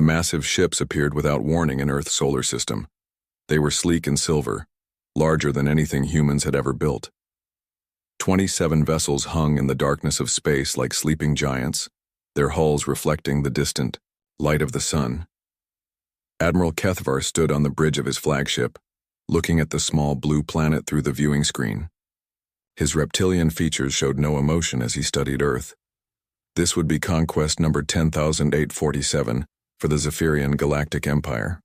The massive ships appeared without warning in Earth's solar system. They were sleek and silver, larger than anything humans had ever built. 27 vessels hung in the darkness of space like sleeping giants, their hulls reflecting the distant light of the sun. Admiral Kethvar stood on the bridge of his flagship, looking at the small blue planet through the viewing screen. His reptilian features showed no emotion as he studied Earth. This would be conquest number 10,847 for the Zephyrian Galactic Empire.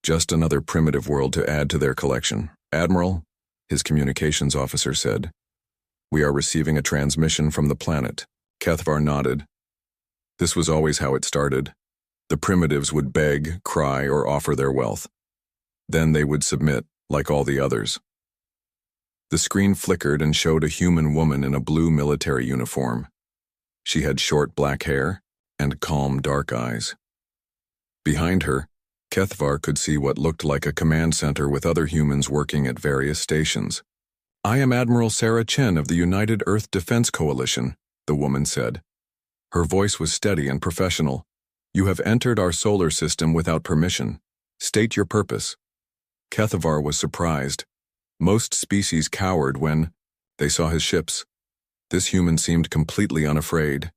Just another primitive world to add to their collection. Admiral, his communications officer said, "We are receiving a transmission from the planet." Kethvar nodded. This was always how it started. The primitives would beg, cry, or offer their wealth. Then they would submit, like all the others. The screen flickered and showed a human woman in a blue military uniform. She had short black hair and calm dark eyes. Behind her, Kethvar could see what looked like a command center with other humans working at various stations. "I am Admiral Sarah Chen of the United Earth Defense Coalition," the woman said. Her voice was steady and professional. "You have entered our solar system without permission. State your purpose." Kethvar was surprised. Most species cowered when they saw his ships. This human seemed completely unafraid.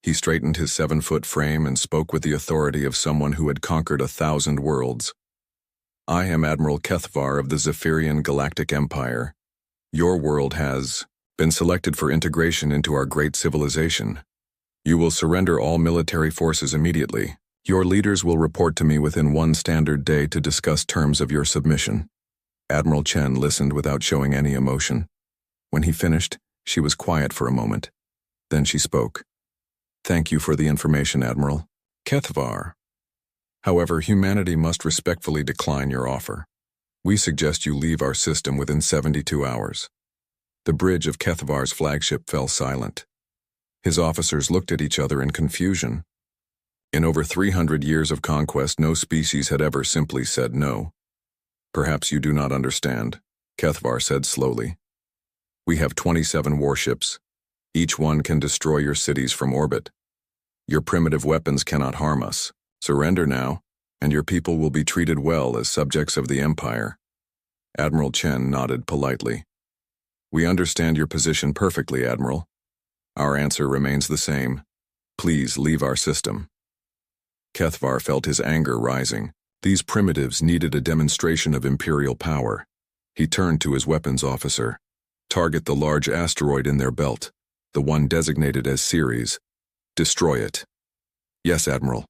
He straightened his 7-foot frame and spoke with the authority of someone who had conquered 1,000 worlds. "I am Admiral Kethvar of the Zephyrian Galactic Empire. Your world has been selected for integration into our great civilization. You will surrender all military forces immediately. Your leaders will report to me within 1 standard day to discuss terms of your submission." Admiral Chen listened without showing any emotion. When he finished, she was quiet for a moment. Then she spoke. "Thank you for the information, Admiral Kethvar. However, humanity must respectfully decline your offer. We suggest you leave our system within 72 hours. The bridge of Kethvar's flagship fell silent. His officers looked at each other in confusion. In over 300 years of conquest, no species had ever simply said no. "Perhaps you do not understand," Kethvar said slowly. "We have 27 warships. Each one can destroy your cities from orbit. Your primitive weapons cannot harm us. Surrender now, and your people will be treated well as subjects of the Empire." Admiral Chen nodded politely. "We understand your position perfectly, Admiral. Our answer remains the same. Please leave our system." Kethvar felt his anger rising. These primitives needed a demonstration of imperial power. He turned to his weapons officer. "Target the large asteroid in their belt, the one designated as Ceres. Destroy it." "Yes, Admiral."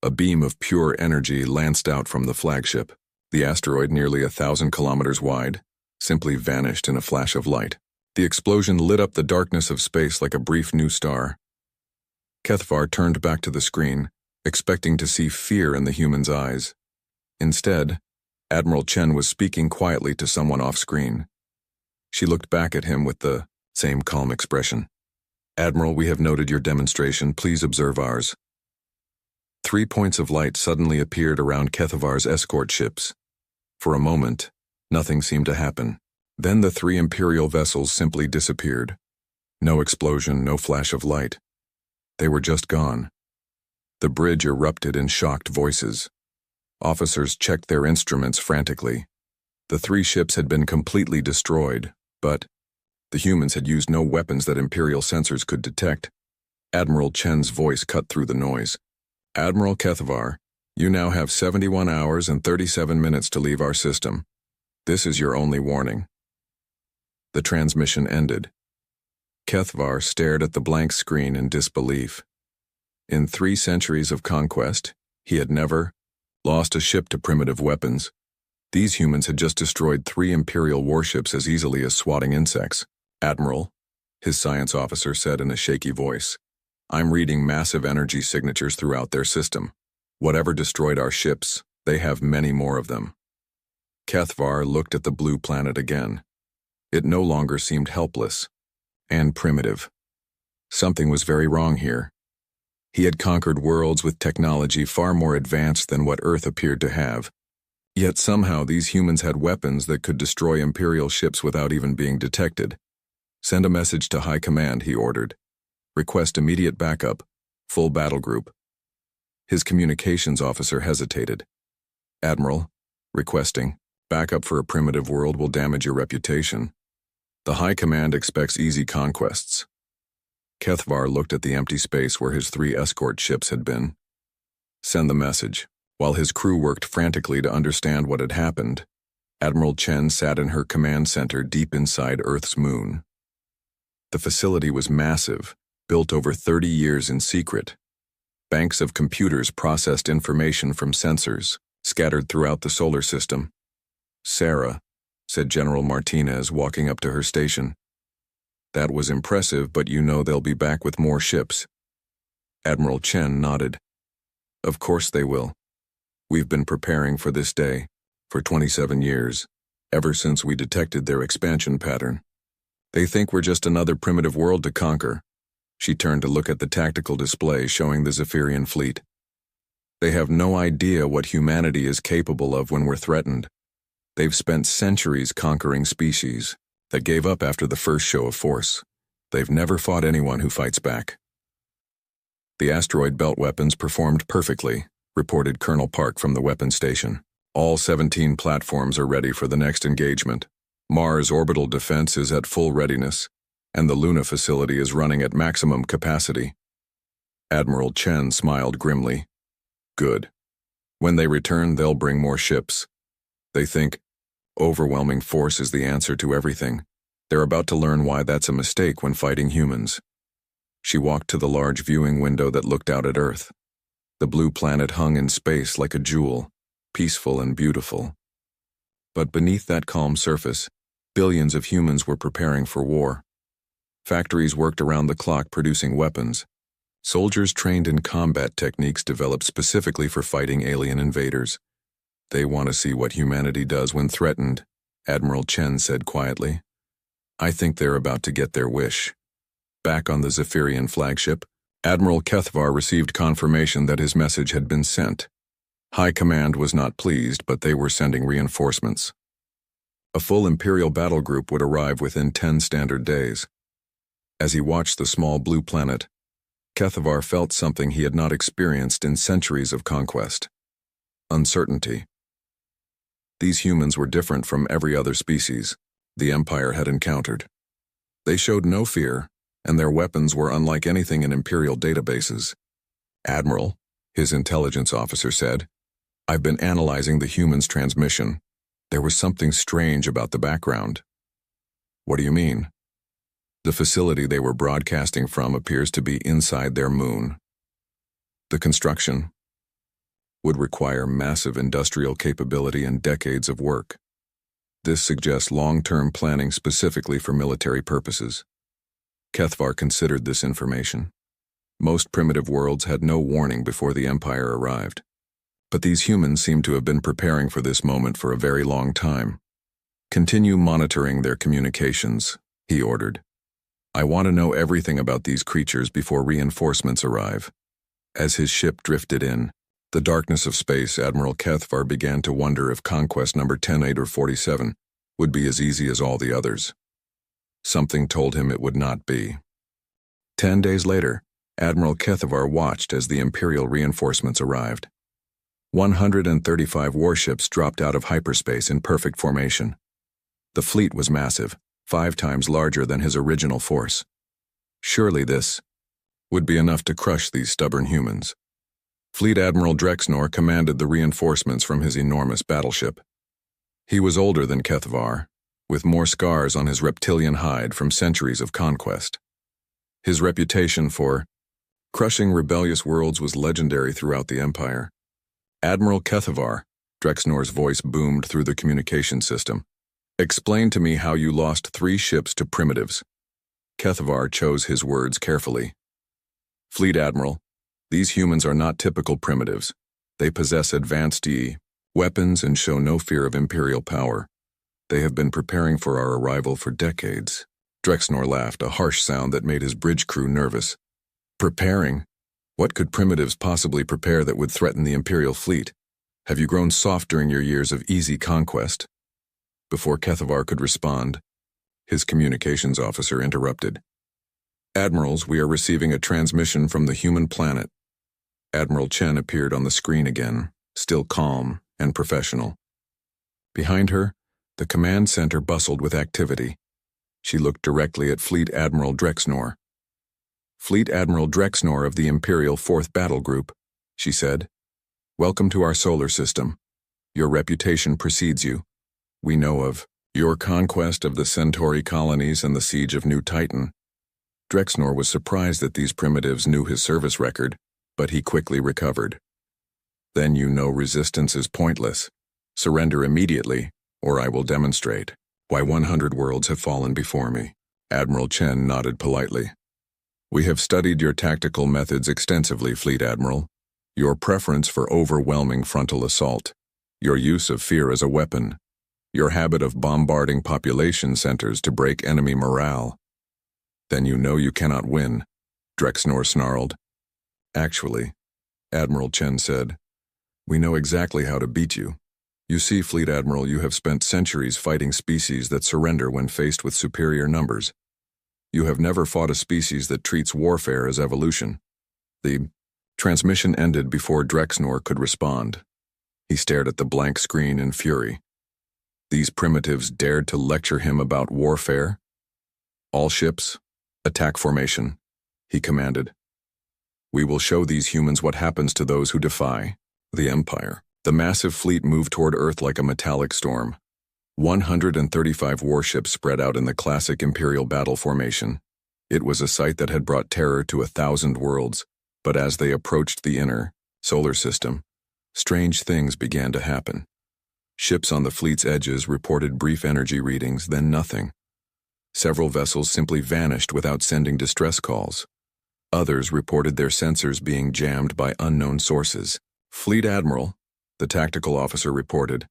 A beam of pure energy lanced out from the flagship. The asteroid, nearly 1,000 kilometers wide, simply vanished in a flash of light. The explosion lit up the darkness of space like a brief new star. Kethvar turned back to the screen, expecting to see fear in the human's eyes. Instead, Admiral Chen was speaking quietly to someone off-screen. She looked back at him with the same calm expression. "Admiral, we have noted your demonstration. Please observe ours." 3 points of light suddenly appeared around Kethvar's escort ships. For a moment, nothing seemed to happen. Then the 3 Imperial vessels simply disappeared. No explosion, no flash of light. They were just gone. The bridge erupted in shocked voices. Officers checked their instruments frantically. The 3 ships had been completely destroyed, but the humans had used no weapons that Imperial sensors could detect. Admiral Chen's voice cut through the noise. "Admiral Kethvar, you now have 71 hours and 37 minutes to leave our system. This is your only warning." The transmission ended. Kethvar stared at the blank screen in disbelief. In 3 centuries of conquest, he had never lost a ship to primitive weapons. These humans had just destroyed 3 Imperial warships as easily as swatting insects. "Admiral," his science officer said in a shaky voice, "I'm reading massive energy signatures throughout their system. Whatever destroyed our ships, they have many more of them." Kethvar looked at the blue planet again. It no longer seemed helpless and primitive. Something was very wrong here. He had conquered worlds with technology far more advanced than what Earth appeared to have. Yet somehow these humans had weapons that could destroy Imperial ships without even being detected. "Send a message to High Command," he ordered. "Request immediate backup. Full battle group." His communications officer hesitated. Admiral, requesting, backup for a primitive world will damage your reputation. The High Command expects easy conquests. Kethvar looked at the empty space where his 3 escort ships had been. Send the message. While his crew worked frantically to understand what had happened, Admiral Chen sat in her command center deep inside Earth's moon. The facility was massive, built over 30 years in secret. Banks of computers processed information from sensors, scattered throughout the solar system. "Sarah," said General Martinez, walking up to her station. "That was impressive, but you know they'll be back with more ships." Admiral Chen nodded. "Of course they will. We've been preparing for this day for 27 years, ever since we detected their expansion pattern. They think we're just another primitive world to conquer." She turned to look at the tactical display showing the Zephyrian fleet. "They have no idea what humanity is capable of when we're threatened. They've spent centuries conquering species that gave up after the first show of force. They've never fought anyone who fights back." "The asteroid belt weapons performed perfectly," reported Colonel Park from the weapons station. "All 17 platforms are ready for the next engagement. Mars orbital defense is at full readiness, and the Luna facility is running at maximum capacity." Admiral Chen smiled grimly. "Good. When they return, they'll bring more ships. They think overwhelming force is the answer to everything. They're about to learn why that's a mistake when fighting humans." She walked to the large viewing window that looked out at Earth. The blue planet hung in space like a jewel, peaceful and beautiful. But beneath that calm surface, billions of humans were preparing for war. Factories worked around the clock producing weapons. Soldiers trained in combat techniques developed specifically for fighting alien invaders. "They want to see what humanity does when threatened," Admiral Chen said quietly. "I think they're about to get their wish." Back on the Zephyrian flagship, Admiral Kethvar received confirmation that his message had been sent. High Command was not pleased, but they were sending reinforcements. A full Imperial battle group would arrive within 10 standard days. As he watched the small blue planet, Kethvar felt something he had not experienced in centuries of conquest: uncertainty. These humans were different from every other species the Empire had encountered. They showed no fear, and their weapons were unlike anything in Imperial databases. "Admiral," his intelligence officer said, "I've been analyzing the humans' transmission. There was something strange about the background." "What do you mean?" "The facility they were broadcasting from appears to be inside their moon. The construction would require massive industrial capability and decades of work. This suggests long-term planning specifically for military purposes." Kethvar considered this information. Most primitive worlds had no warning before the Empire arrived. But these humans seemed to have been preparing for this moment for a very long time. "Continue monitoring their communications," he ordered. "I want to know everything about these creatures before reinforcements arrive." As his ship drifted in the darkness of space, Admiral Kethvar began to wonder if conquest number 10, 8, or 47 would be as easy as all the others. Something told him it would not be. 10 days later, Admiral Kethvar watched as the Imperial reinforcements arrived. 135 warships dropped out of hyperspace in perfect formation. The fleet was massive, 5 times larger than his original force. Surely this would be enough to crush these stubborn humans. Fleet Admiral Drexnor commanded the reinforcements from his enormous battleship. He was older than Kethvar, with more scars on his reptilian hide from centuries of conquest. His reputation for crushing rebellious worlds was legendary throughout the Empire. "Admiral Kethvar," Drexnor's voice boomed through the communication system. "Explain to me how you lost 3 ships to primitives." Kethvar chose his words carefully. "Fleet Admiral, these humans are not typical primitives. They possess advanced weapons and show no fear of Imperial power. They have been preparing for our arrival for decades." Drexnor laughed, a harsh sound that made his bridge crew nervous. "Preparing? What could primitives possibly prepare that would threaten the Imperial fleet? Have you grown soft during your years of easy conquest?" Before Kethvar could respond, his communications officer interrupted. "Admirals, we are receiving a transmission from the human planet. Admiral Chen appeared on the screen again, still calm and professional. Behind her, the command center bustled with activity. She looked directly at Fleet Admiral Drexnor. "Fleet Admiral Drexnor of the Imperial 4th Battle Group," she said. "Welcome to our solar system. Your reputation precedes you. We know of your conquest of the Centauri colonies and the siege of New Titan." Drexnor was surprised that these primitives knew his service record, but he quickly recovered. "Then you know resistance is pointless. Surrender immediately, or I will demonstrate why 100 worlds have fallen before me." Admiral Chen nodded politely. "We have studied your tactical methods extensively, Fleet Admiral. Your preference for overwhelming frontal assault, your use of fear as a weapon, your habit of bombarding population centers to break enemy morale. Then you know you cannot win," Drexnor snarled. "Actually," Admiral Chen said, "we know exactly how to beat you. You see, Fleet Admiral, you have spent centuries fighting species that surrender when faced with superior numbers. You have never fought a species that treats warfare as evolution." The transmission ended before Drexnor could respond. He stared at the blank screen in fury. These primitives dared to lecture him about warfare? "All ships, attack formation," he commanded. "We will show these humans what happens to those who defy the Empire." The massive fleet moved toward Earth like a metallic storm. 135 warships spread out in the classic Imperial battle formation. It was a sight that had brought terror to 1,000 worlds, but as they approached the inner solar system, strange things began to happen. Ships on the fleet's edges reported brief energy readings, then nothing. Several vessels simply vanished without sending distress calls. Others reported their sensors being jammed by unknown sources. "Fleet Admiral," the tactical officer reported,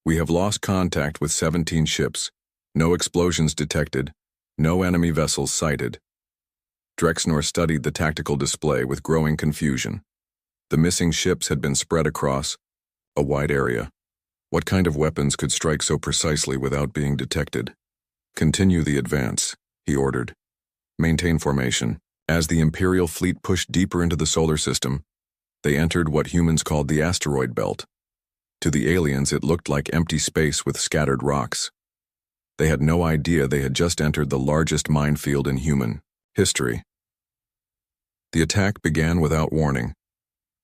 "we have lost contact with 17 ships. No explosions detected. No enemy vessels sighted." Drexnor studied the tactical display with growing confusion. The missing ships had been spread across a wide area. What kind of weapons could strike so precisely without being detected? "Continue the advance," he ordered. "Maintain formation." As the Imperial fleet pushed deeper into the solar system, they entered what humans called the asteroid belt. To the aliens, it looked like empty space with scattered rocks. They had no idea they had just entered the largest minefield in human history. The attack began without warning.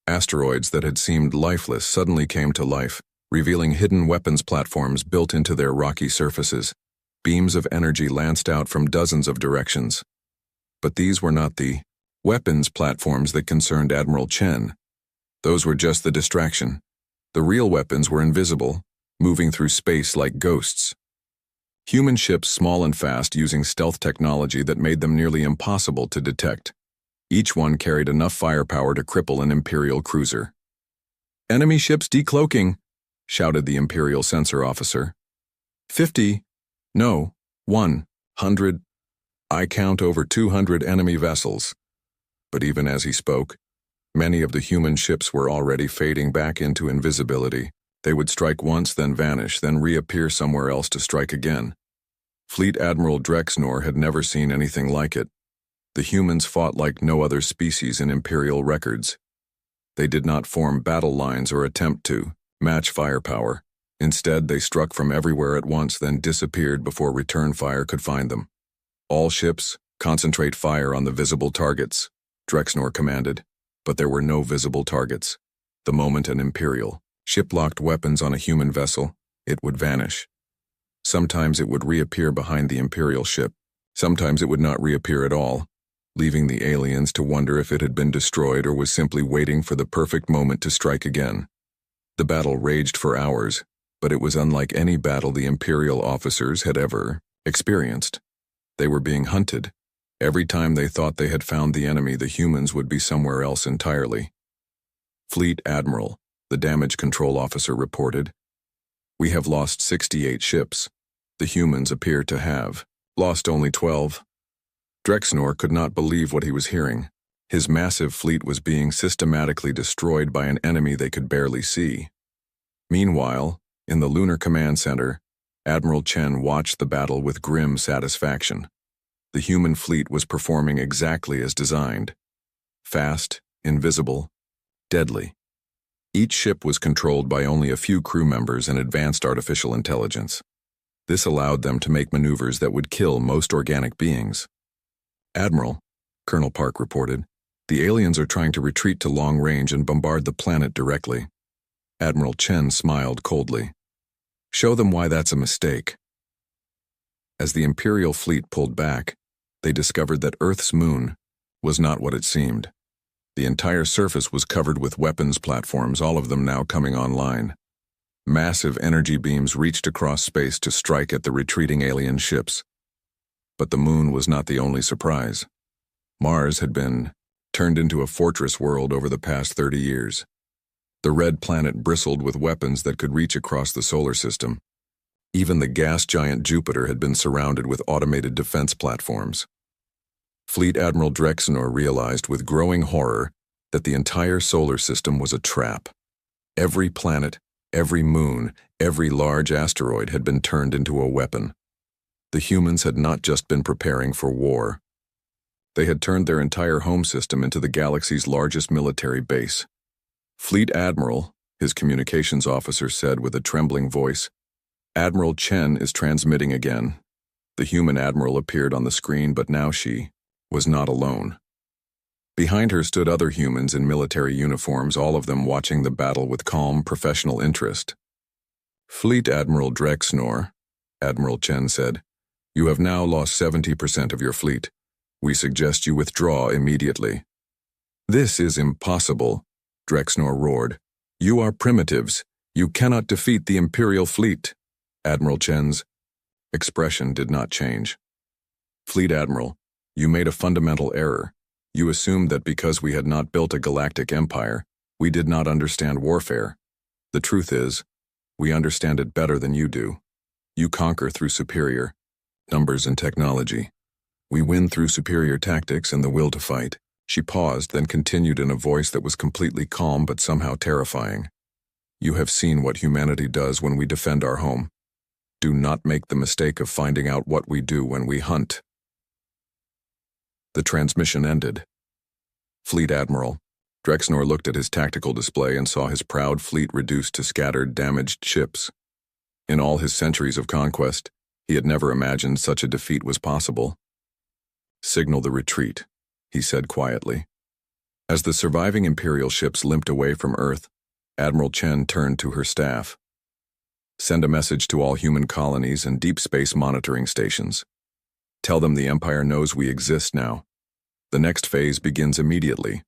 Asteroids that had seemed lifeless suddenly came to life, revealing hidden weapons platforms built into their rocky surfaces. Beams of energy lanced out from dozens of directions. But these were not the weapons platforms that concerned Admiral Chen. Those were just the distraction. The real weapons were invisible, moving through space like ghosts. Human ships, small and fast, using stealth technology that made them nearly impossible to detect. Each one carried enough firepower to cripple an Imperial cruiser. "Enemy ships decloaking," shouted the Imperial sensor officer. 50, no, 100. I count over 200 enemy vessels. But even as he spoke, many of the human ships were already fading back into invisibility. They would strike once, then vanish, then reappear somewhere else to strike again. Fleet Admiral Drexnor had never seen anything like it. The humans fought like no other species in Imperial records. They did not form battle lines or attempt to match firepower. Instead, they struck from everywhere at once, then disappeared before return fire could find them. "All ships, concentrate fire on the visible targets," Drexnor commanded. But there were no visible targets. The moment an Imperial ship locked weapons on a human vessel, it would vanish. Sometimes it would reappear behind the Imperial ship. Sometimes it would not reappear at all, leaving the aliens to wonder if it had been destroyed or was simply waiting for the perfect moment to strike again. The battle raged for hours, but it was unlike any battle the Imperial officers had ever experienced. They were being hunted. Every time they thought they had found the enemy, the humans would be somewhere else entirely. "Fleet Admiral," the damage control officer reported, "we have lost 68 ships. The humans appear to have lost only 12. Drexnor could not believe what he was hearing. His massive fleet was being systematically destroyed by an enemy they could barely see. Meanwhile, in the Lunar Command Center, Admiral Chen watched the battle with grim satisfaction. The human fleet was performing exactly as designed. Fast, invisible, deadly. Each ship was controlled by only a few crew members and advanced artificial intelligence. This allowed them to make maneuvers that would kill most organic beings. "Admiral," Colonel Park reported, "the aliens are trying to retreat to long range and bombard the planet directly." Admiral Chen smiled coldly. "Show them why that's a mistake." As the Imperial fleet pulled back, they discovered that Earth's moon was not what it seemed. The entire surface was covered with weapons platforms, all of them now coming online. Massive energy beams reached across space to strike at the retreating alien ships. But the moon was not the only surprise. Mars had been turned into a fortress world over the past 30 years. The red planet bristled with weapons that could reach across the solar system. Even the gas giant Jupiter had been surrounded with automated defense platforms. Fleet Admiral Drexnor realized with growing horror that the entire solar system was a trap. Every planet, every moon, every large asteroid had been turned into a weapon. The humans had not just been preparing for war. They had turned their entire home system into the galaxy's largest military base. "Fleet Admiral," his communications officer said with a trembling voice, "Admiral Chen is transmitting again." The human admiral appeared on the screen, but now she was not alone. Behind her stood other humans in military uniforms, all of them watching the battle with calm, professional interest. "Fleet Admiral Drexnor," Admiral Chen said, "you have now lost 70% of your fleet. We suggest you withdraw immediately." "This is impossible," Drexnor roared. "You are primitives. You cannot defeat the Imperial fleet." Admiral Chen's expression did not change. "Fleet Admiral, you made a fundamental error. You assumed that because we had not built a galactic empire, we did not understand warfare. The truth is, we understand it better than you do. You conquer through superior numbers and technology. We win through superior tactics and the will to fight." She paused, then continued in a voice that was completely calm but somehow terrifying. "You have seen what humanity does when we defend our home. Do not make the mistake of finding out what we do when we hunt." The transmission ended. "Fleet Admiral." Drexnor looked at his tactical display and saw his proud fleet reduced to scattered, damaged ships. In all his centuries of conquest, he had never imagined such a defeat was possible. "Signal the retreat," he said quietly. As the surviving Imperial ships limped away from Earth, Admiral Chen turned to her staff. "Send a message to all human colonies and deep space monitoring stations. Tell them the Empire knows we exist now. The next phase begins immediately."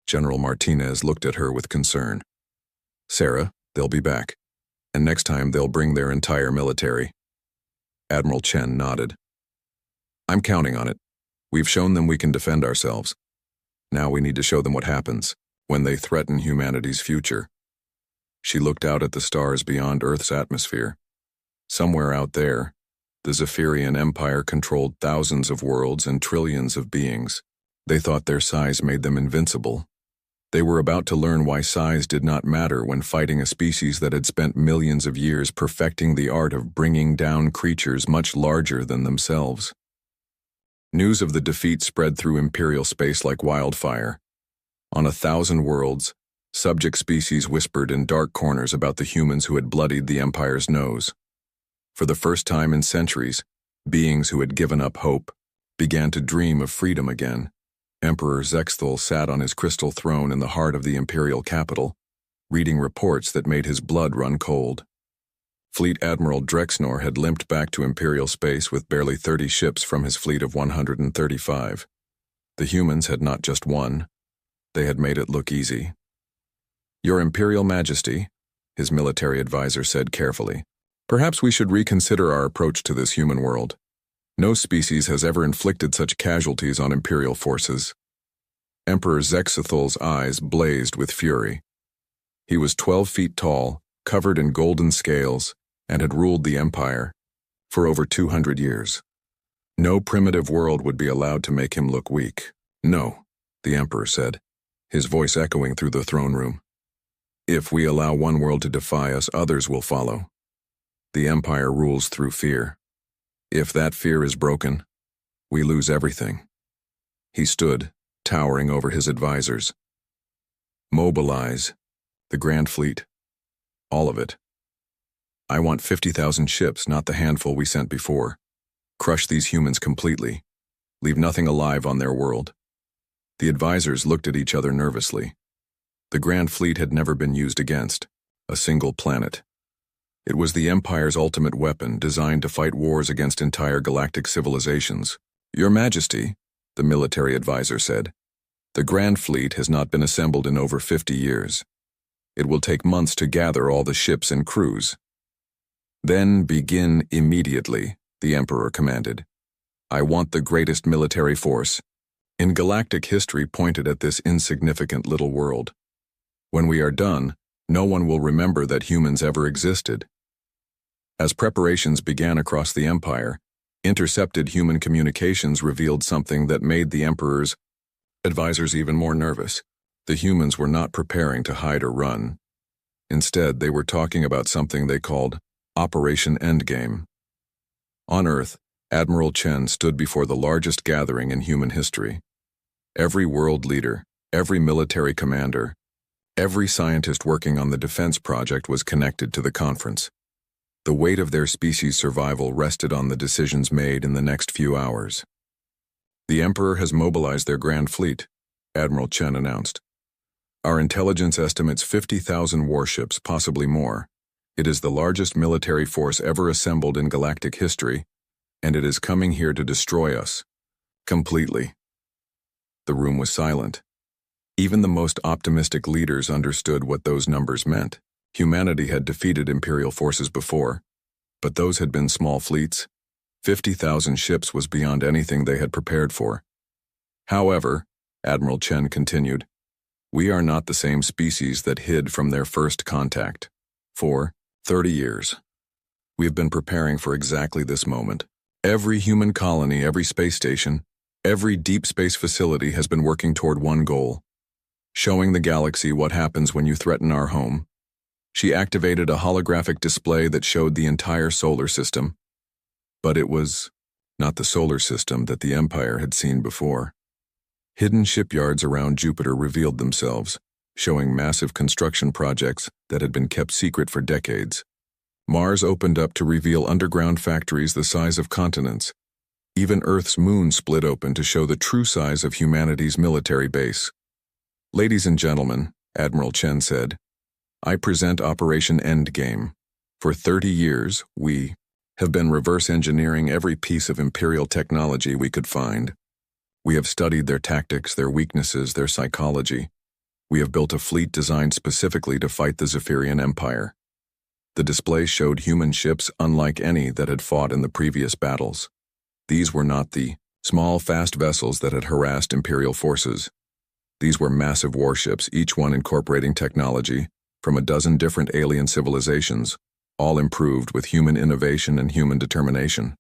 General Martinez looked at her with concern. "Sarah, they'll be back. And next time they'll bring their entire military." Admiral Chen nodded. "I'm counting on it. We've shown them we can defend ourselves. Now we need to show them what happens when they threaten humanity's future." She looked out at the stars beyond Earth's atmosphere. Somewhere out there, the Zephyrian Empire controlled thousands of worlds and trillions of beings. They thought their size made them invincible. They were about to learn why size did not matter when fighting a species that had spent millions of years perfecting the art of bringing down creatures much larger than themselves. News of the defeat spread through Imperial space like wildfire. On 1,000 worlds, subject species whispered in dark corners about the humans who had bloodied the Empire's nose. For the first time in centuries, beings who had given up hope began to dream of freedom again. Emperor Zexthal sat on his crystal throne in the heart of the Imperial capital, reading reports that made his blood run cold. Fleet Admiral Drexnor had limped back to Imperial space with barely 30 ships from his fleet of 135. The humans had not just won, they had made it look easy. "Your Imperial Majesty," his military advisor said carefully, "perhaps we should reconsider our approach to this human world. No species has ever inflicted such casualties on Imperial forces." Emperor Zexathal's eyes blazed with fury. He was 12 feet tall, covered in golden scales, and had ruled the Empire for over 200 years. No primitive world would be allowed to make him look weak. "No," the Emperor said, his voice echoing through the throne room. "If we allow one world to defy us, others will follow. The Empire rules through fear. If that fear is broken, we lose everything." He stood, towering over his advisors. Mobilize. The Grand Fleet. All of it. I want 50,000 ships, not the handful we sent before. Crush these humans completely. Leave nothing alive on their world. The advisors looked at each other nervously. The Grand Fleet had never been used against a single planet. It was the Empire's ultimate weapon, designed to fight wars against entire galactic civilizations. Your Majesty, the military advisor said, the Grand Fleet has not been assembled in over 50 years. It will take months to gather all the ships and crews. Then begin immediately, the Emperor commanded. I want the greatest military force in galactic history pointed at this insignificant little world. When we are done, no one will remember that humans ever existed. As preparations began across the Empire, intercepted human communications revealed something that made the Emperor's advisors even more nervous. The humans were not preparing to hide or run. Instead, they were talking about something they called Operation Endgame. On Earth, Admiral Chen stood before the largest gathering in human history. Every world leader, every military commander, every scientist working on the defense project was connected to the conference. The weight of their species' survival rested on the decisions made in the next few hours. The Emperor has mobilized their Grand Fleet, Admiral Chen announced. Our intelligence estimates 50,000 warships, possibly more. It is the largest military force ever assembled in galactic history, and it is coming here to destroy us. Completely. The room was silent. Even the most optimistic leaders understood what those numbers meant. Humanity had defeated Imperial forces before, but those had been small fleets. 50,000 ships was beyond anything they had prepared for. However, Admiral Chen continued, we are not the same species that hid from their first contact. For 30 years, we have been preparing for exactly this moment. Every human colony, every space station, every deep space facility has been working toward one goal: showing the galaxy what happens when you threaten our home. She activated a holographic display that showed the entire solar system. But it was not the solar system that the Empire had seen before. Hidden shipyards around Jupiter revealed themselves, showing massive construction projects that had been kept secret for decades. Mars opened up to reveal underground factories the size of continents. Even Earth's moon split open to show the true size of humanity's military base. Ladies and gentlemen, Admiral Chen said, I present Operation Endgame. For 30 years, we have been reverse engineering every piece of Imperial technology we could find. We have studied their tactics, their weaknesses, their psychology. We have built a fleet designed specifically to fight the Zephyrian Empire. The display showed human ships unlike any that had fought in the previous battles. These were not the small, fast vessels that had harassed Imperial forces. These were massive warships, each one incorporating technology from a dozen different alien civilizations, all improved with human innovation and human determination.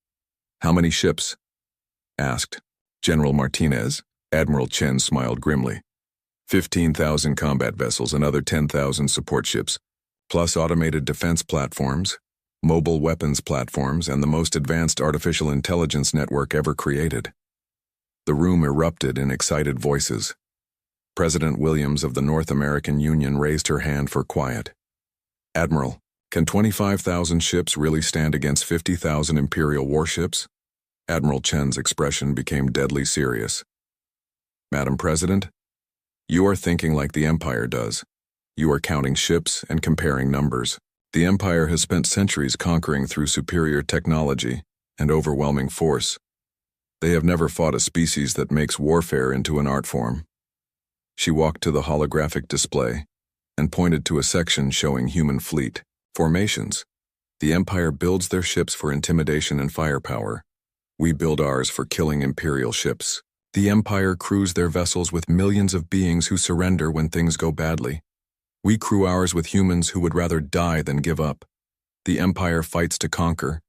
How many ships? Asked General Martinez. Admiral Chen smiled grimly. 15,000 combat vessels, another 10,000 support ships, plus automated defense platforms, mobile weapons platforms, and the most advanced artificial intelligence network ever created. The room erupted in excited voices. President Williams of the North American Union raised her hand for quiet. Admiral, can 25,000 ships really stand against 50,000 Imperial warships? Admiral Chen's expression became deadly serious. Madam President, you are thinking like the Empire does. You are counting ships and comparing numbers. The Empire has spent centuries conquering through superior technology and overwhelming force. They have never fought a species that makes warfare into an art form. She walked to the holographic display and pointed to a section showing human fleet formations. The Empire builds their ships for intimidation and firepower. We build ours for killing Imperial ships. The Empire crews their vessels with millions of beings who surrender when things go badly. We crew ours with humans who would rather die than give up. The Empire fights to conquer.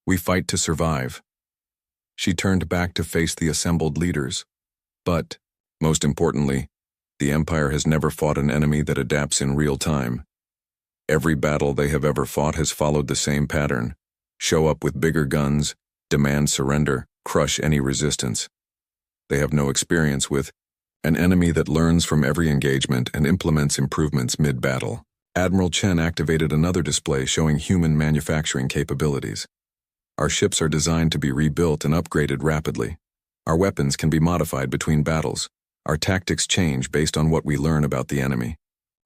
We fight to survive. She turned back to face the assembled leaders. But, most importantly, the Empire has never fought an enemy that adapts in real time. Every battle they have ever fought has followed the same pattern: show up with bigger guns, demand surrender, crush any resistance. They have no experience with an enemy that learns from every engagement and implements improvements mid-battle. Admiral Chen activated another display showing human manufacturing capabilities. Our ships are designed to be rebuilt and upgraded rapidly. Our weapons can be modified between battles. Our tactics change based on what we learn about the enemy.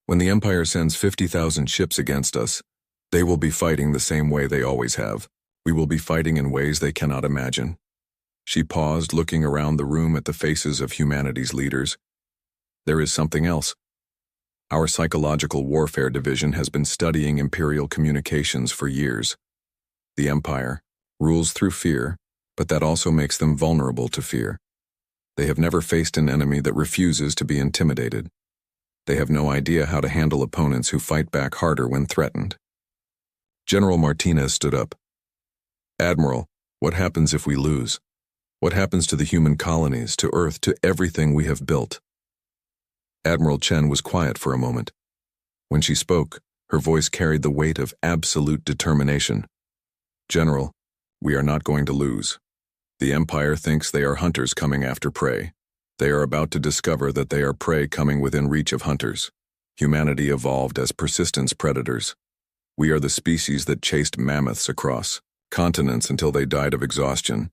When the Empire sends 50,000 ships against us, they will be fighting the same way they always have. We will be fighting in ways they cannot imagine. She paused, looking around the room at the faces of humanity's leaders. There is something else. Our psychological warfare division has been studying Imperial communications for years. The Empire rules through fear, but that also makes them vulnerable to fear. They have never faced an enemy that refuses to be intimidated. They have no idea how to handle opponents who fight back harder when threatened. General Martinez stood up. Admiral, what happens if we lose? What happens to the human colonies, to Earth, to everything we have built? Admiral Chen was quiet for a moment. When she spoke, her voice carried the weight of absolute determination. General, we are not going to lose. The Empire thinks they are hunters coming after prey. They are about to discover that they are prey coming within reach of hunters. Humanity evolved as persistence predators. We are the species that chased mammoths across continents until they died of exhaustion.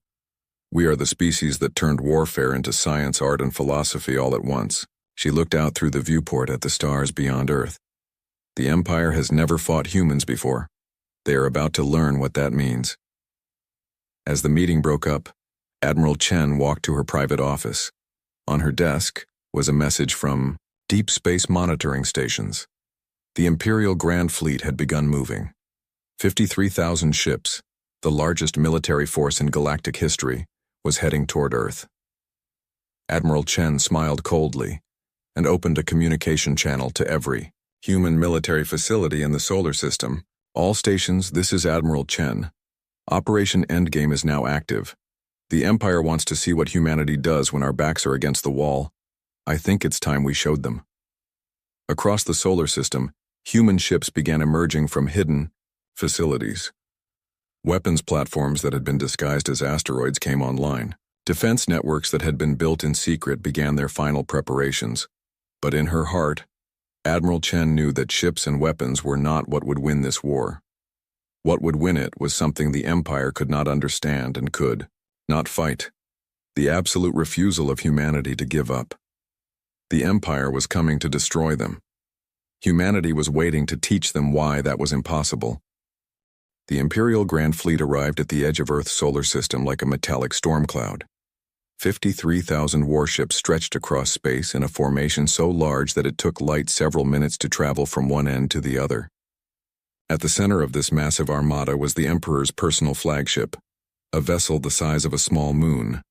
We are the species that turned warfare into science, art, and philosophy all at once. She looked out through the viewport at the stars beyond Earth. The Empire has never fought humans before. They are about to learn what that means. As the meeting broke up, Admiral Chen walked to her private office. On her desk was a message from Deep Space Monitoring Stations. The Imperial Grand Fleet had begun moving. 53,000 ships, the largest military force in galactic history, was heading toward Earth. Admiral Chen smiled coldly and opened a communication channel to every human military facility in the solar system. All stations, this is Admiral Chen. Operation Endgame is now active. The Empire wants to see what humanity does when our backs are against the wall. I think it's time we showed them. Across the solar system, human ships began emerging from hidden facilities. Weapons platforms that had been disguised as asteroids came online. Defense networks that had been built in secret began their final preparations. But in her heart, Admiral Chen knew that ships and weapons were not what would win this war. What would win it was something the Empire could not understand and could not fight. The absolute refusal of humanity to give up. The Empire was coming to destroy them. Humanity was waiting to teach them why that was impossible. The Imperial Grand Fleet arrived at the edge of Earth's solar system like a metallic storm cloud. 53,000 warships stretched across space in a formation so large that it took light several minutes to travel from one end to the other. At the center of this massive armada was the Emperor's personal flagship, a vessel the size of a small moon.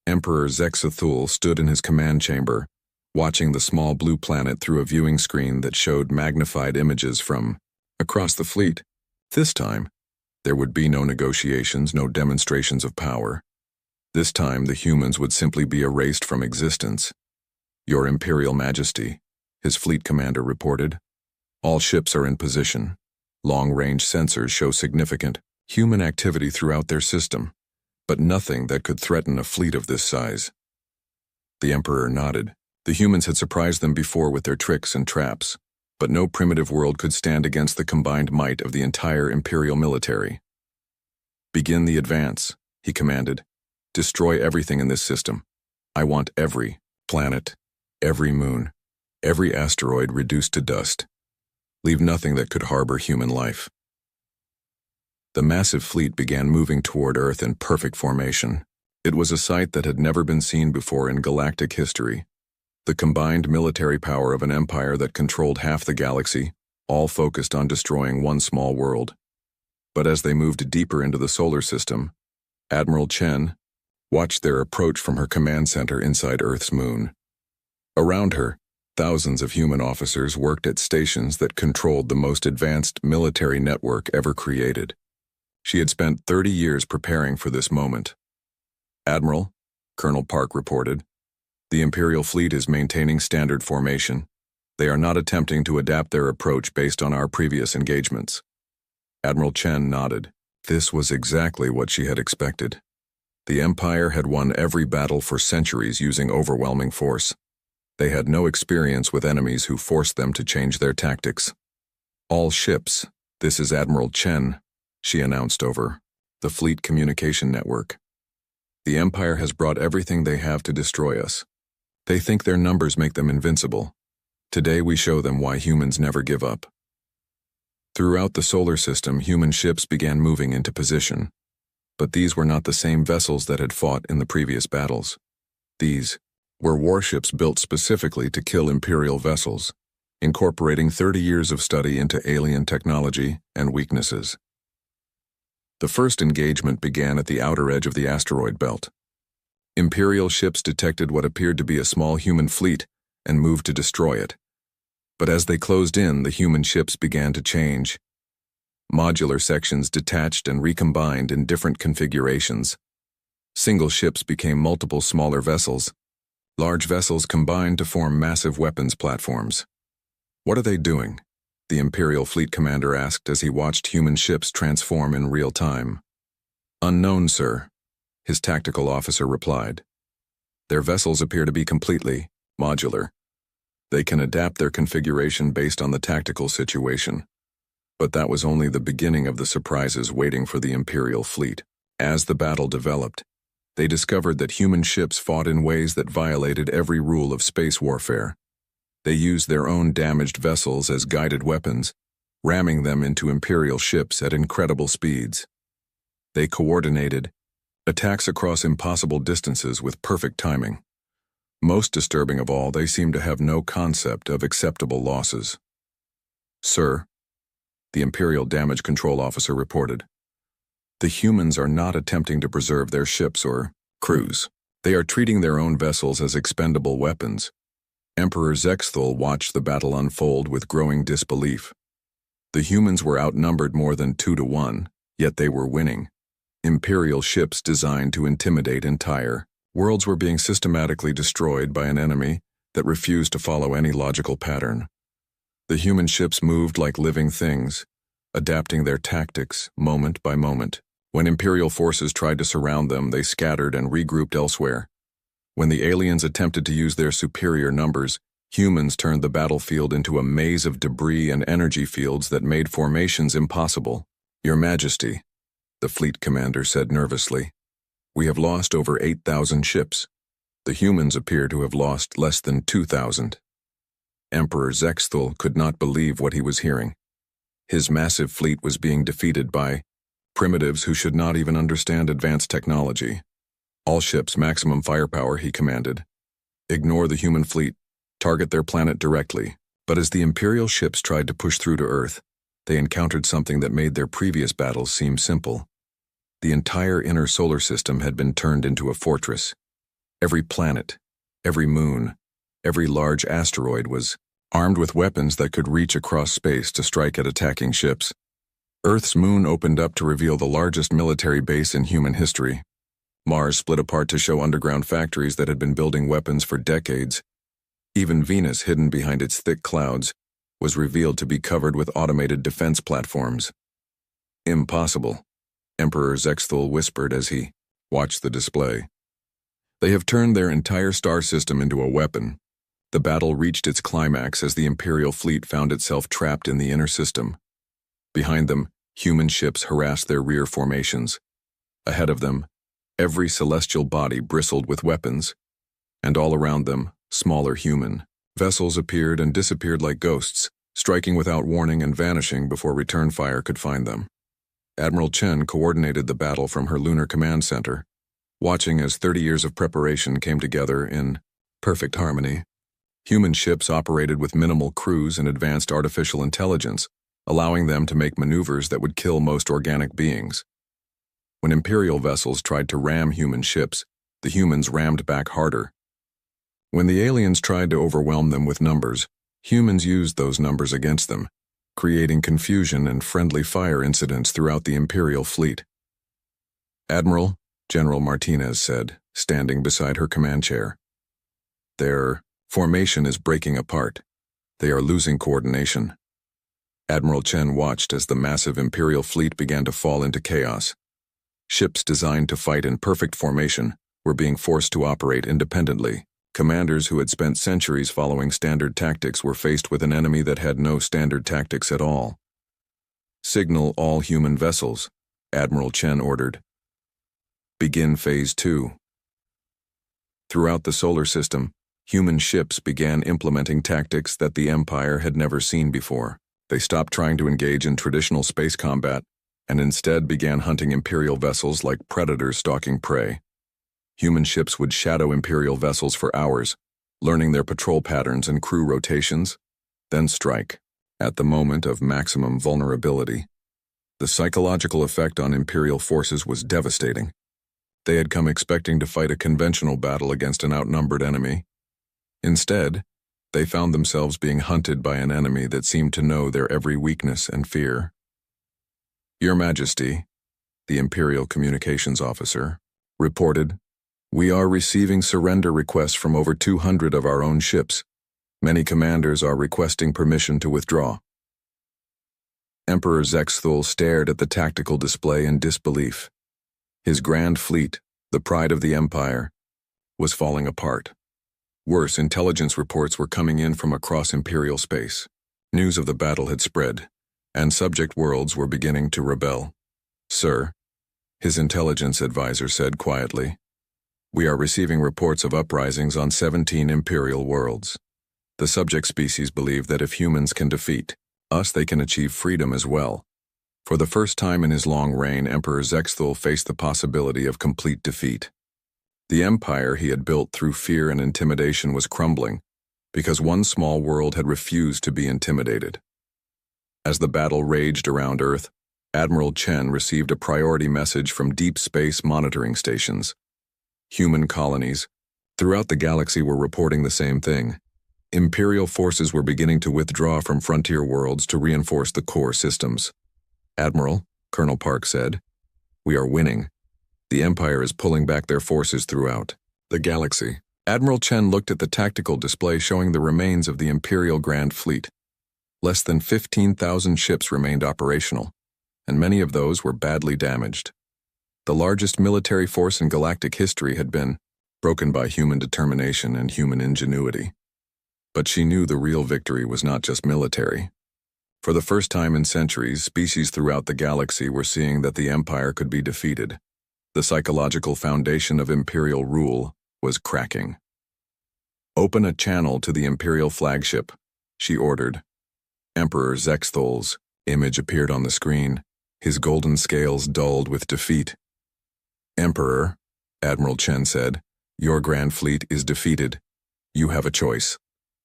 Emperor Zexathul stood in his command chamber, watching the small blue planet through a viewing screen that showed magnified images from across the fleet. This time, there would be no negotiations, no demonstrations of power. This time, the humans would simply be erased from existence. Your Imperial Majesty, his fleet commander reported. All ships are in position. Long-range sensors show significant human activity throughout their system, but nothing that could threaten a fleet of this size. The Emperor nodded. The humans had surprised them before with their tricks and traps, but no primitive world could stand against the combined might of the entire Imperial military. Begin the advance, he commanded. Destroy everything in this system. I want every planet, every moon, every asteroid reduced to dust. Leave nothing that could harbor human life. The massive fleet began moving toward Earth in perfect formation. It was a sight that had never been seen before in galactic history. The combined military power of an empire that controlled half the galaxy, all focused on destroying one small world. But as they moved deeper into the solar system, Admiral Chen watched their approach from her command center inside Earth's moon. Around her, thousands of human officers worked at stations that controlled the most advanced military network ever created. She had spent 30 years preparing for this moment. Admiral, Colonel Park reported, the Imperial fleet is maintaining standard formation. They are not attempting to adapt their approach based on our previous engagements. Admiral Chen nodded. This was exactly what she had expected. The Empire had won every battle for centuries using overwhelming force. They had no experience with enemies who forced them to change their tactics. "All ships, this is Admiral Chen," she announced over the Fleet Communication Network. "The Empire has brought everything they have to destroy us. They think their numbers make them invincible. Today we show them why humans never give up." Throughout the solar system, human ships began moving into position. But these were not the same vessels that had fought in the previous battles. These were warships built specifically to kill Imperial vessels, incorporating 30 years of study into alien technology and weaknesses. The first engagement began at the outer edge of the asteroid belt. Imperial ships detected what appeared to be a small human fleet and moved to destroy it. But as they closed in, the human ships began to change. Modular sections detached and recombined in different configurations. Single ships became multiple smaller vessels. Large vessels combined to form massive weapons platforms. "What are they doing?" the Imperial Fleet commander asked as he watched human ships transform in real time. "Unknown, sir," his tactical officer replied. "Their vessels appear to be completely modular. They can adapt their configuration based on the tactical situation." But that was only the beginning of the surprises waiting for the Imperial Fleet. As the battle developed, they discovered that human ships fought in ways that violated every rule of space warfare. They used their own damaged vessels as guided weapons, ramming them into Imperial ships at incredible speeds. They coordinated attacks across impossible distances with perfect timing. Most disturbing of all, they seemed to have no concept of acceptable losses. "Sir," the Imperial Damage Control Officer reported, "the humans are not attempting to preserve their ships or crews. They are treating their own vessels as expendable weapons." Emperor Zexthul watched the battle unfold with growing disbelief. The humans were outnumbered more than 2-1, yet they were winning. Imperial ships designed to intimidate entire worlds were being systematically destroyed by an enemy that refused to follow any logical pattern. The human ships moved like living things, adapting their tactics moment by moment. When Imperial forces tried to surround them, they scattered and regrouped elsewhere. When the aliens attempted to use their superior numbers, humans turned the battlefield into a maze of debris and energy fields that made formations impossible. "Your Majesty," the fleet commander said nervously, "we have lost over 8,000 ships. The humans appear to have lost less than 2,000. Emperor Zexthul could not believe what he was hearing. His massive fleet was being defeated by primitives who should not even understand advanced technology. "All ships, maximum firepower," he commanded. "Ignore the human fleet. Target their planet directly." But as the Imperial ships tried to push through to Earth, they encountered something that made their previous battles seem simple. The entire inner solar system had been turned into a fortress. Every planet, every moon, every large asteroid was armed with weapons that could reach across space to strike at attacking ships. Earth's moon opened up to reveal the largest military base in human history. Mars split apart to show underground factories that had been building weapons for decades. Even Venus, hidden behind its thick clouds, was revealed to be covered with automated defense platforms. "Impossible," Emperor Zexthul whispered as he watched the display. "They have turned their entire star system into a weapon." The battle reached its climax as the Imperial fleet found itself trapped in the inner system. Behind them, human ships harassed their rear formations. Ahead of them, every celestial body bristled with weapons, and all around them, smaller human vessels appeared and disappeared like ghosts, striking without warning and vanishing before return fire could find them. Admiral Chen coordinated the battle from her lunar command center, watching as 30 years of preparation came together in perfect harmony. Human ships operated with minimal crews and advanced artificial intelligence, allowing them to make maneuvers that would kill most organic beings. When Imperial vessels tried to ram human ships, the humans rammed back harder. When the aliens tried to overwhelm them with numbers, humans used those numbers against them, creating confusion and friendly fire incidents throughout the Imperial fleet. "Admiral," General Martinez said, standing beside her command chair, "their formation is breaking apart. They are losing coordination." Admiral Chen watched as the massive Imperial fleet began to fall into chaos. Ships designed to fight in perfect formation were being forced to operate independently, Commanders who had spent centuries following standard tactics were faced with an enemy that had no standard tactics at all. "Signal all human vessels," Admiral Chen ordered. "Begin Phase 2. Throughout the solar system, human ships began implementing tactics that the Empire had never seen before. They stopped trying to engage in traditional space combat and instead began hunting Imperial vessels like predators stalking prey. Human ships would shadow Imperial vessels for hours, learning their patrol patterns and crew rotations, then strike, at the moment of maximum vulnerability. The psychological effect on Imperial forces was devastating. They had come expecting to fight a conventional battle against an outnumbered enemy. Instead, they found themselves being hunted by an enemy that seemed to know their every weakness and fear. "Your Majesty," the Imperial Communications Officer reported, "we are receiving surrender requests from over 200 of our own ships. Many commanders are requesting permission to withdraw." Emperor Zexthul stared at the tactical display in disbelief. His grand fleet, the pride of the Empire, was falling apart. Worse, intelligence reports were coming in from across Imperial space. News of the battle had spread, and subject worlds were beginning to rebel. "Sir," his intelligence advisor said quietly, "we are receiving reports of uprisings on 17 Imperial worlds. The subject species believe that if humans can defeat us, they can achieve freedom as well." For the first time in his long reign, Emperor Zexthul faced the possibility of complete defeat. The empire he had built through fear and intimidation was crumbling, because one small world had refused to be intimidated. As the battle raged around Earth, Admiral Chen received a priority message from deep space monitoring stations. Human colonies throughout the galaxy were reporting the same thing. Imperial forces were beginning to withdraw from frontier worlds to reinforce the core systems. "Admiral," Colonel Park said, "we are winning. The Empire is pulling back their forces throughout the galaxy." Admiral Chen looked at the tactical display showing the remains of the Imperial Grand Fleet. Less than 15,000 ships remained operational, and many of those were badly damaged. The largest military force in galactic history had been broken by human determination and human ingenuity. But she knew the real victory was not just military. For the first time in centuries, species throughout the galaxy were seeing that the Empire could be defeated. The psychological foundation of Imperial rule was cracking. "Open a channel to the Imperial flagship," she ordered. Emperor Zexthul's image appeared on the screen, his golden scales dulled with defeat. "Emperor," Admiral Chen said, "your Grand Fleet is defeated. You have a choice.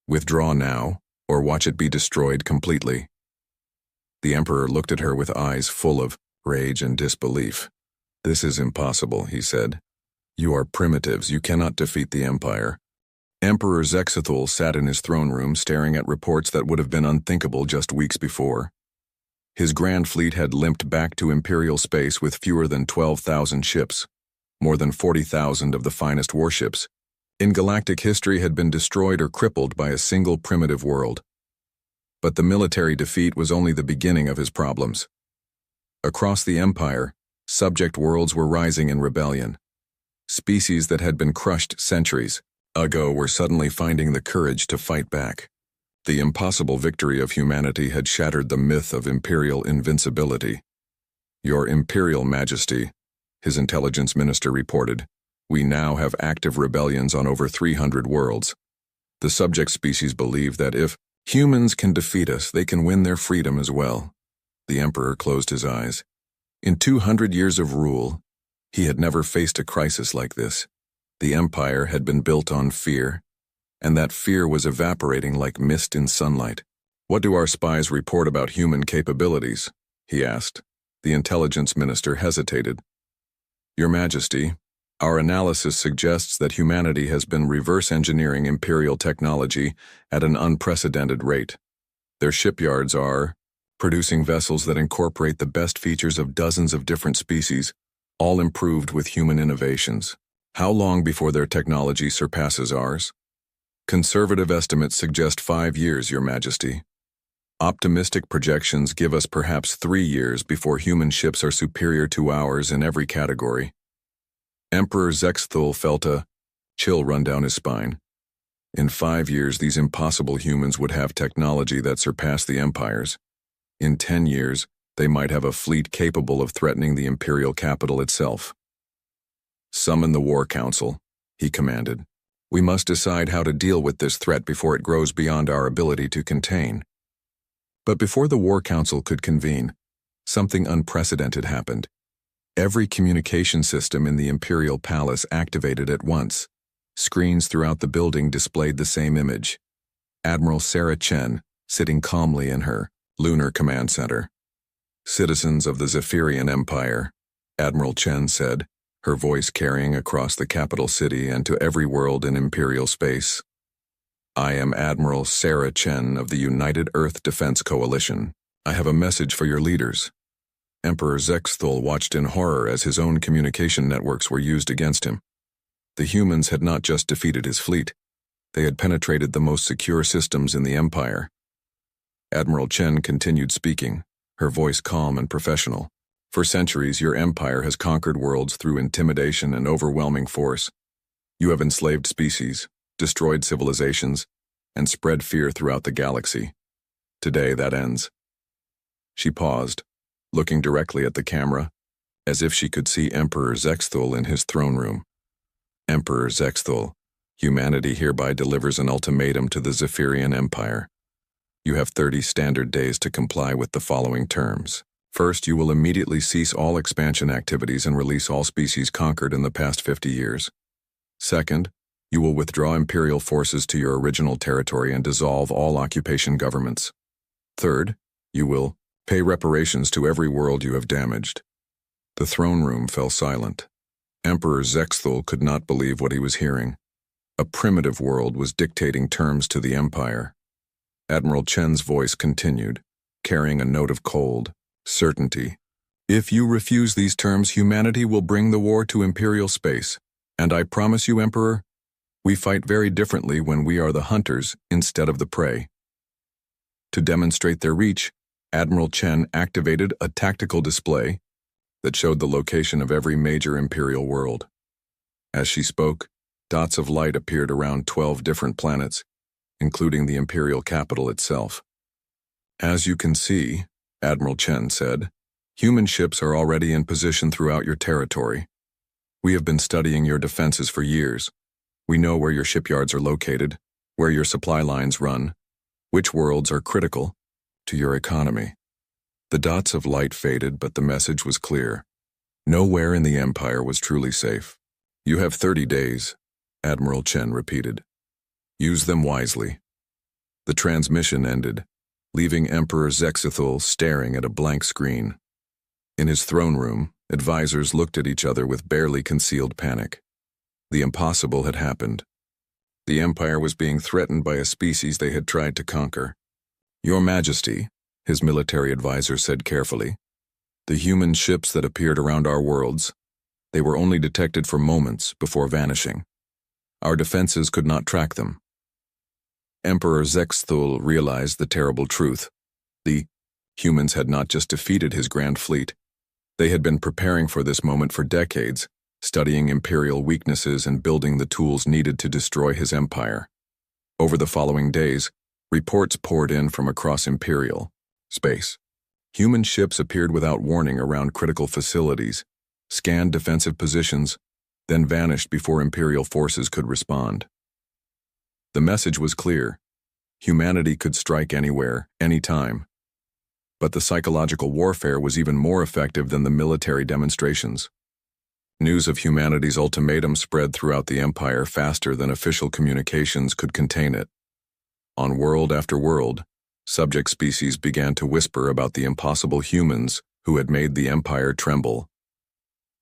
Withdraw now, or watch it be destroyed completely." The Emperor looked at her with eyes full of rage and disbelief. "This is impossible," he said. "You are primitives. You cannot defeat the Empire." Emperor Zexthul sat in his throne room staring at reports that would have been unthinkable just weeks before. His Grand Fleet had limped back to Imperial space with fewer than 12,000 ships. More than 40,000 of the finest warships in galactic history had been destroyed or crippled by a single primitive world. But the military defeat was only the beginning of his problems. Across the Empire, subject worlds were rising in rebellion. Species that had been crushed centuries ago were suddenly finding the courage to fight back. The impossible victory of humanity had shattered the myth of imperial invincibility. "Your Imperial Majesty," his intelligence minister reported, "we now have active rebellions on over 300 worlds. The subject species believe that if humans can defeat us, they can win their freedom as well." The Emperor closed his eyes. In 200 years of rule, he had never faced a crisis like this. The Empire had been built on fear, and that fear was evaporating like mist in sunlight. "What do our spies report about human capabilities?" he asked. The intelligence minister hesitated. "Your Majesty, our analysis suggests that humanity has been reverse engineering Imperial technology at an unprecedented rate. Their shipyards are producing vessels that incorporate the best features of dozens of different species, all improved with human innovations. How long before their technology surpasses ours?" "Conservative estimates suggest 5 years, Your Majesty. Optimistic projections give us perhaps 3 years before human ships are superior to ours in every category." Emperor Zexthul felt a chill run down his spine. In 5 years, these impossible humans would have technology that surpassed the empires. In 10 years, they might have a fleet capable of threatening the imperial capital itself. "Summon the War Council," he commanded. "We must decide how to deal with this threat before it grows beyond our ability to contain." But before the War Council could convene, something unprecedented happened. Every communication system in the Imperial Palace activated at once. Screens throughout the building displayed the same image. Admiral Sarah Chen, sitting calmly in her lunar command center. "Citizens of the Zephyrian Empire," Admiral Chen said, her voice carrying across the capital city and to every world in Imperial space. "I am Admiral Sarah Chen of the United Earth Defense Coalition. I have a message for your leaders." Emperor Zexthul watched in horror as his own communication networks were used against him. The humans had not just defeated his fleet, they had penetrated the most secure systems in the Empire. Admiral Chen continued speaking, her voice calm and professional. "For centuries, your empire has conquered worlds through intimidation and overwhelming force. You have enslaved species, destroyed civilizations, and spread fear throughout the galaxy. Today, that ends." She paused, looking directly at the camera, as if she could see Emperor Zexthul in his throne room. "Emperor Zexthul, humanity hereby delivers an ultimatum to the Zephyrian Empire. You have 30 standard days to comply with the following terms. First, you will immediately cease all expansion activities and release all species conquered in the past 50 years. Second, you will withdraw Imperial forces to your original territory and dissolve all occupation governments. Third, you will pay reparations to every world you have damaged." The throne room fell silent. Emperor Zexthul could not believe what he was hearing. A primitive world was dictating terms to the Empire. Admiral Chen's voice continued, carrying a note of cold certainty. "If you refuse these terms, humanity will bring the war to Imperial space. And I promise you, Emperor, we fight very differently when we are the hunters instead of the prey." To demonstrate their reach, Admiral Chen activated a tactical display that showed the location of every major Imperial world. As she spoke, dots of light appeared around 12 different planets, including the Imperial capital itself. "As you can see," Admiral Chen said, "human ships are already in position throughout your territory. We have been studying your defenses for years. We know where your shipyards are located, where your supply lines run, which worlds are critical to your economy." The dots of light faded, but the message was clear. Nowhere in the Empire was truly safe. "You have 30 days, Admiral Chen repeated. "Use them wisely." The transmission ended, leaving Emperor Zexthul staring at a blank screen. In his throne room, advisors looked at each other with barely concealed panic. The impossible had happened. The Empire was being threatened by a species they had tried to conquer. "Your Majesty," his military advisor said carefully, "the human ships that appeared around our worlds, they were only detected for moments before vanishing. Our defenses could not track them." Emperor Zexthul realized the terrible truth. The humans had not just defeated his grand fleet. They had been preparing for this moment for decades, studying Imperial weaknesses and building the tools needed to destroy his empire. Over the following days, reports poured in from across Imperial space. Human ships appeared without warning around critical facilities, scanned defensive positions, then vanished before Imperial forces could respond. The message was clear. Humanity could strike anywhere, anytime. But the psychological warfare was even more effective than the military demonstrations. News of humanity's ultimatum spread throughout the Empire faster than official communications could contain it. On world after world, subject species began to whisper about the impossible humans who had made the Empire tremble.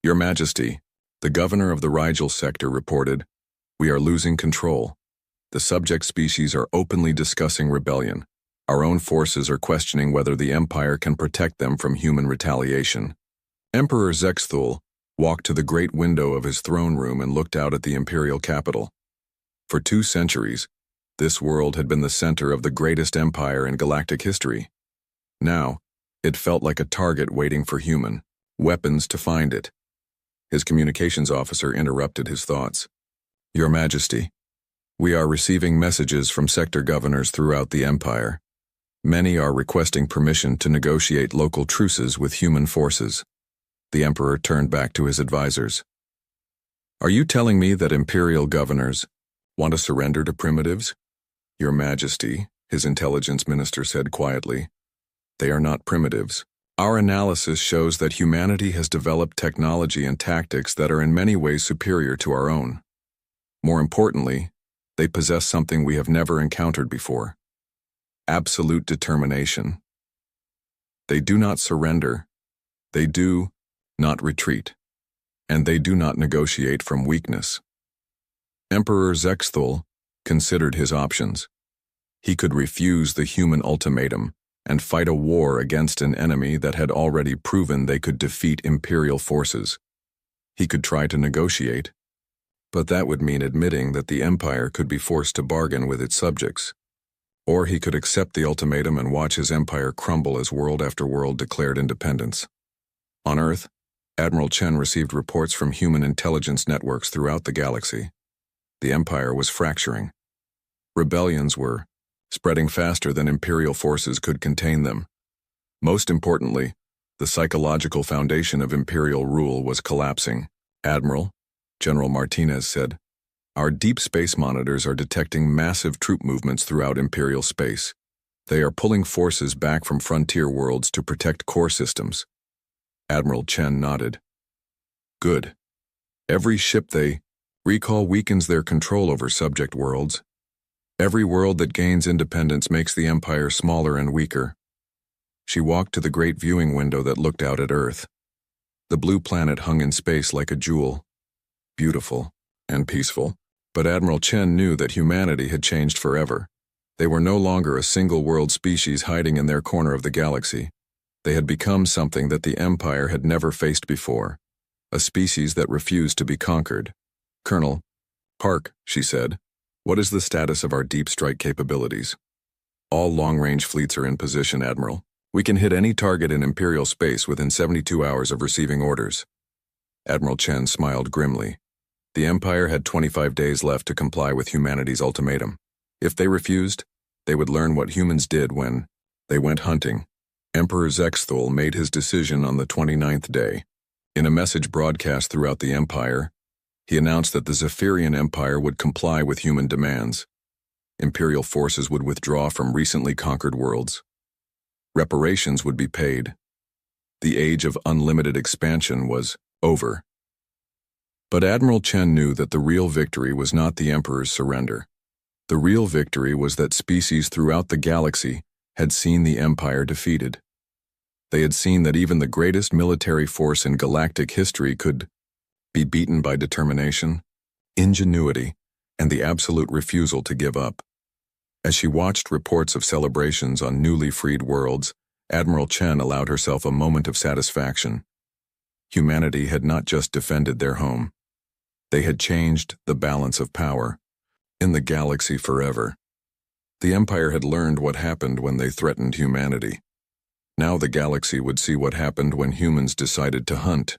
"Your Majesty," the governor of the Rigel sector reported, "we are losing control. The subject species are openly discussing rebellion. Our own forces are questioning whether the Empire can protect them from human retaliation." Emperor Zexthul walked to the great window of his throne room and looked out at the Imperial capital. For 2 centuries, this world had been the center of the greatest empire in galactic history. Now, it felt like a target waiting for human weapons to find it. His communications officer interrupted his thoughts. "Your Majesty, We are receiving messages from sector governors throughout the Empire. Many are requesting permission to negotiate local truces with human forces. The Emperor turned back to his advisors. Are you telling me that Imperial governors want to surrender to primitives? Your Majesty, his intelligence minister said quietly, they are not primitives. Our analysis shows that humanity has developed technology and tactics that are in many ways superior to our own. More importantly, they possess something we have never encountered before: absolute determination. They do not surrender, they do not retreat, and they do not negotiate from weakness. Emperor Zexthul considered his options. He could refuse the human ultimatum and fight a war against an enemy that had already proven they could defeat Imperial forces. He could try to negotiate, but that would mean admitting that the Empire could be forced to bargain with its subjects. Or he could accept the ultimatum and watch his empire crumble as world after world declared independence. On Earth, Admiral Chen received reports from human intelligence networks throughout the galaxy. The Empire was fracturing. Rebellions were spreading faster than Imperial forces could contain them. Most importantly, the psychological foundation of Imperial rule was collapsing. Admiral, General Martinez said, our deep space monitors are detecting massive troop movements throughout Imperial space. They are pulling forces back from frontier worlds to protect core systems. Admiral Chen nodded. Good. Every ship they recall weakens their control over subject worlds. Every world that gains independence makes the Empire smaller and weaker. She walked to the great viewing window that looked out at Earth. The blue planet hung in space like a jewel, beautiful and peaceful. But Admiral Chen knew that humanity had changed forever. They were no longer a single-world species hiding in their corner of the galaxy. They had become something that the Empire had never faced before, a species that refused to be conquered. Colonel Park, she said, what is the status of our deep strike capabilities? All long-range fleets are in position, Admiral. We can hit any target in Imperial space within 72 hours of receiving orders. Admiral Chen smiled grimly. The Empire had 25 days left to comply with humanity's ultimatum. If they refused, they would learn what humans did when they went hunting. Emperor Zexthul made his decision on the 29th day. In a message broadcast throughout the Empire, he announced that the Zephyrian Empire would comply with human demands. Imperial forces would withdraw from recently conquered worlds. Reparations would be paid. The age of unlimited expansion was over. But Admiral Chen knew that the real victory was not the Emperor's surrender. The real victory was that species throughout the galaxy had seen the Empire defeated. They had seen that even the greatest military force in galactic history could be beaten by determination, ingenuity, and the absolute refusal to give up. As she watched reports of celebrations on newly freed worlds, Admiral Chen allowed herself a moment of satisfaction. Humanity had not just defended their home. They had changed the balance of power in the galaxy forever. The Empire had learned what happened when they threatened humanity. Now the galaxy would see what happened when humans decided to hunt.